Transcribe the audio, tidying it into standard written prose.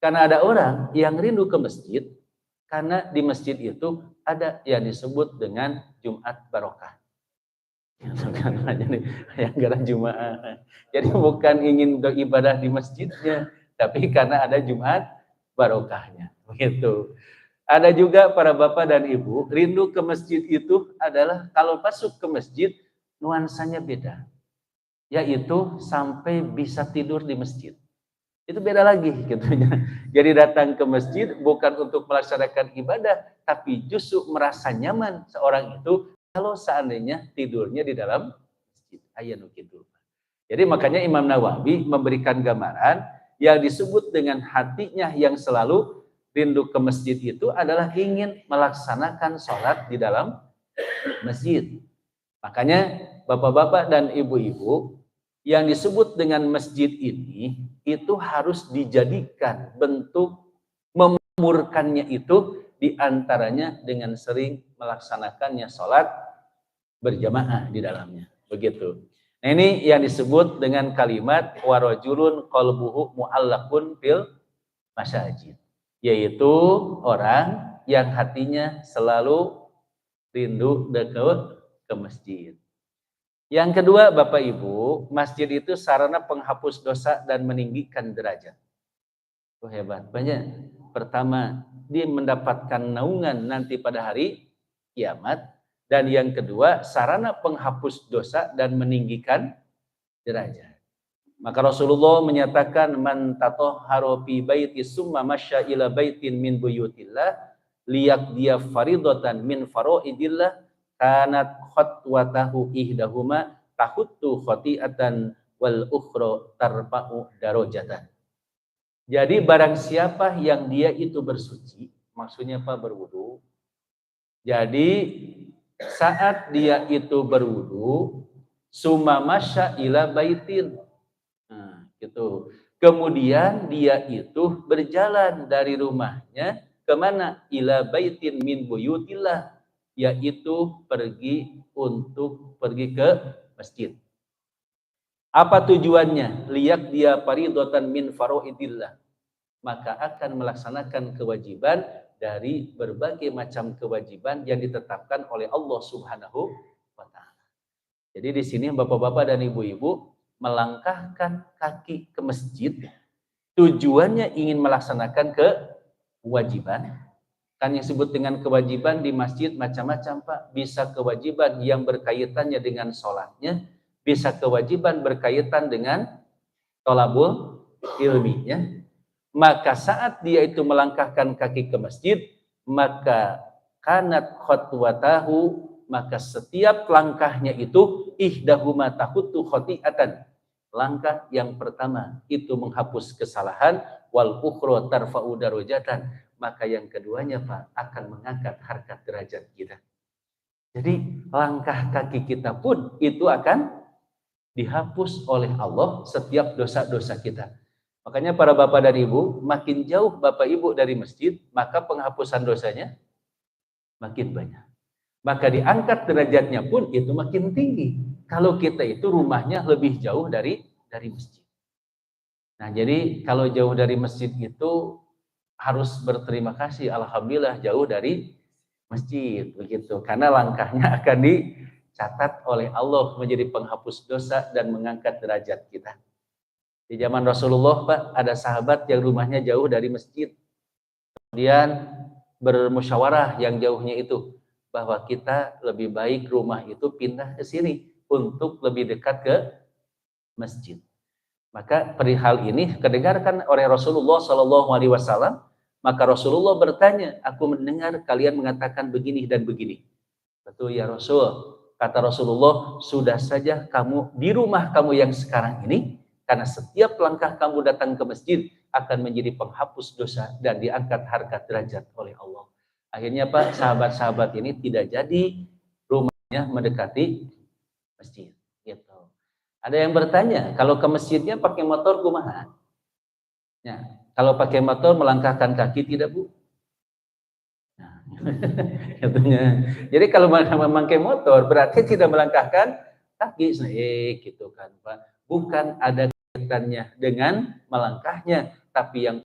Karena ada orang yang rindu ke masjid, karena di masjid itu ada yang disebut dengan Jumat Barokah. Jadi yang gara Jumat. Jadi bukan ingin beribadah di masjidnya, tapi karena ada Jumat Barokahnya. Begitu. Ada juga para bapak dan ibu, rindu ke masjid itu adalah kalau masuk ke masjid, nuansanya beda. Yaitu sampai bisa tidur di masjid. Itu beda lagi gitu. Jadi datang ke masjid bukan untuk melaksanakan ibadah, tapi justru merasa nyaman seorang itu kalau seandainya tidurnya di dalam masjid. Ayanu gitu. Jadi makanya Imam Nawawi memberikan gambaran yang disebut dengan hatinya yang selalu rindu ke masjid itu adalah ingin melaksanakan sholat di dalam masjid. Makanya bapak-bapak dan ibu-ibu yang disebut dengan masjid ini itu harus dijadikan bentuk memakmurkannya itu diantaranya dengan sering melaksanakannya sholat berjamaah di dalamnya. Begitu. Nah ini yang disebut dengan kalimat warajulun qalbuhu mu'allaqun fil masajid. Yaitu orang yang hatinya selalu rindu ke masjid. Yang kedua, Bapak Ibu, masjid itu sarana penghapus dosa dan meninggikan derajat. Itu hebat. Banyak. Pertama, dia mendapatkan naungan nanti pada hari kiamat. Dan yang kedua, sarana penghapus dosa dan meninggikan derajat. Maka Rasulullah menyatakan man tatahharu fi baiti summa masya ila baitin min buyutillah liyaqdiya faridatan min faraidillah kanat khatwatahu ihdahuma tahuttu khati'atan wal ukhra tarfa'u darajatan. Jadi barang siapa yang dia itu bersuci, maksudnya apa berwudu. Jadi saat dia itu berwudu, summa masya ila baitin. Nah, gitu. Kemudian dia itu berjalan dari rumahnya kemana? Ila baitin min buyutillah, yaitu pergi ke masjid. Apa tujuannya? Liyak dia faridatan min faraidillah. Maka akan melaksanakan kewajiban dari berbagai macam kewajiban yang ditetapkan oleh Allah Subhanahu wa taala. Jadi di sini Bapak-bapak dan Ibu-ibu melangkahkan kaki ke masjid tujuannya ingin melaksanakan kewajiban. Kan yang disebut dengan kewajiban di masjid macam-macam Pak. Bisa kewajiban yang berkaitannya dengan sholatnya, bisa kewajiban berkaitan dengan thalabul ilminya. Maka saat dia itu melangkahkan kaki ke masjid, maka kanat khatwatahu, maka setiap langkahnya itu ihdahuma tahuttu khati'atan. Langkah yang pertama itu menghapus kesalahan, wal ukhra tarfa'u darajatan. Maka yang keduanya Pak akan mengangkat harkat derajat kita. Jadi langkah kaki kita pun itu akan dihapus oleh Allah setiap dosa-dosa kita. Makanya para bapak dan ibu, makin jauh bapak ibu dari masjid, maka penghapusan dosanya makin banyak. Maka diangkat derajatnya pun itu makin tinggi. Kalau kita itu rumahnya lebih jauh dari masjid. Nah, jadi kalau jauh dari masjid itu harus berterima kasih, alhamdulillah jauh dari masjid begitu. Karena langkahnya akan dicatat oleh Allah menjadi penghapus dosa dan mengangkat derajat kita. Di zaman Rasulullah Pak, ada sahabat yang rumahnya jauh dari masjid. Kemudian bermusyawarah yang jauhnya itu, bahwa kita lebih baik rumah itu pindah ke sini untuk lebih dekat ke masjid. Maka perihal ini kedengarkan oleh Rasulullah SAW. Maka Rasulullah bertanya, aku mendengar kalian mengatakan begini dan begini. Betul ya Rasul. Kata Rasulullah, sudah saja kamu di rumah kamu yang sekarang ini, karena setiap langkah kamu datang ke masjid akan menjadi penghapus dosa dan diangkat harkat derajat oleh Allah. Akhirnya Pak, sahabat-sahabat ini tidak jadi rumahnya mendekati masjid. Gitu. Ada yang bertanya, kalau ke masjidnya pakai motor kumaha? Ya, kalau pakai motor melangkahkan kaki tidak Bu? Nah, jadi kalau memakai motor berarti tidak melangkahkan kaki, gitu kan Pak. Bukan ada kaitannya dengan melangkahnya, tapi yang